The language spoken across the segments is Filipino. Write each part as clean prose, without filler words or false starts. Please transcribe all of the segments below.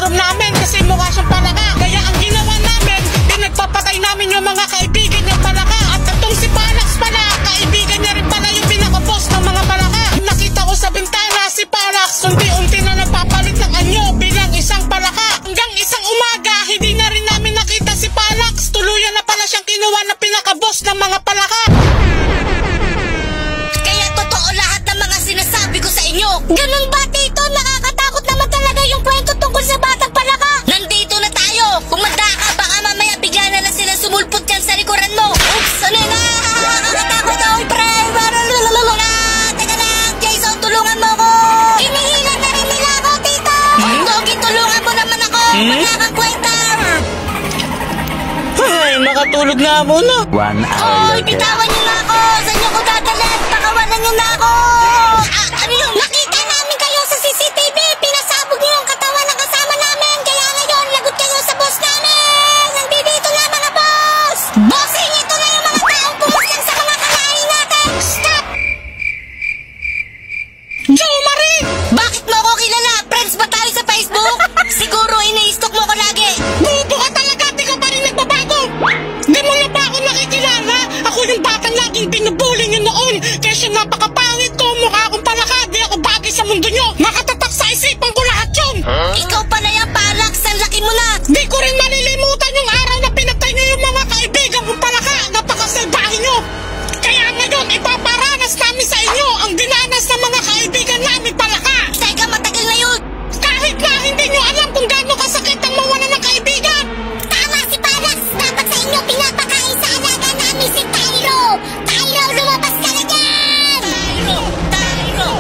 room namin kasi mukha siyang palaka. Kaya ang ginawa namin, pinagpapatay namin yung mga kaibigan niyang palaka. At itong si Palax pala, kaibigan niya rin pala yung pinaka-boss ng mga palaka. Nakita ko sa bintana si Palax, unti-unti na nagpapalit ng anyo bilang isang palaka. Hanggang isang umaga, hindi na rin namin nakita si Palax. Tuluyan na pala siyang kinuha na pinaka-boss ng mga palaka. Kaya totoo lahat ng mga sinasabi ko sa inyo. Ganun ba, Tito? Nakakatakot naman talaga yung kwento tungkol sa batang palaka. Nandito na tayo. Kung manda ka, baka mamaya bigla na lang sila sumulpot yan sa likuran mo. Oops, ano yun? Nakakatakot ako, pre. Teka lang, Jason, tulungan mo ko. Hinihilan na rin nila ako, Tito. Gogi, tulungan mo naman ako. Wala kang kwenta. Ay, makatulog na muna. 1 hour Oy, later. bitawan niyo na ako. Saan niyo ko dadalhin? Pakawalan niyo na ako. Ano yun? Nakita namin kayo sa CCTV. Pinasabog niyo yung katawan ng kasama namin. Kaya ngayon, lagot kayo sa boss namin. Nandito na mga boss. Bossing, ito na yung mga taong pumuslang sa mga kalahin natin. Stop! Joe Marie! Bakit mo ako kilala? Friends ba tayo sa Facebook? Siguro ini-stalk mo ko lagi. Bubo ka talaga, di ka pa rin nagbabago. Di mo na ba ako nakikilala? Ako yung batang laging binubuli niyo noon. Kasi napakapangit ko, mukha akong palaka. Di ako bagay sa mundo niyo. Nakatatak sa isipan ko lahat yun. Ikaw pala yung Palax. Ang laki mo na. Di ko rin malilimutan yung araw na pinatay niyo yung mga kaibigan kong palaka. Napakasalbahe niyo. Kaya ngayon, ipaparanas namin sa inyo ang dinanas ng mga kaibigan namin palaka. Teka, matagal na yun. Kahit na hindi niyo alam kung gaano kasakit ang mawala ng kaibigan. Tama si Palax. Dapat sa inyo pinapakain sa alaga namin si Tyro. Tyro, lumabas ka na dyan. Tyro.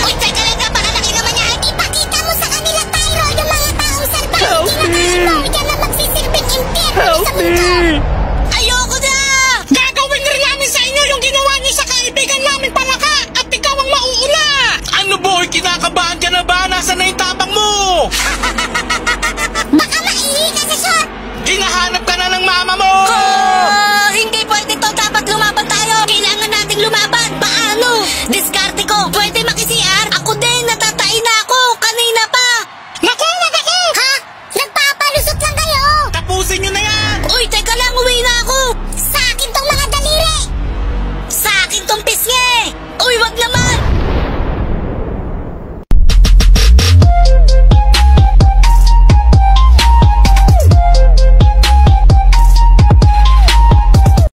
Uy, teka lang ka. Baka laki naman niya. Ipakita mo sa kanila, Tyro, yung mga taong salbahe. Kinakain mo. Yan ang magsisilbing impyerno sa mundo. Ayoko na. Gagawin rin namin sa inyo yung ginawa niyo sa kaibigan namin palaka. At ikaw ang mauuna. Ano boy, kinakabahan ka na ba? Nasaan na yung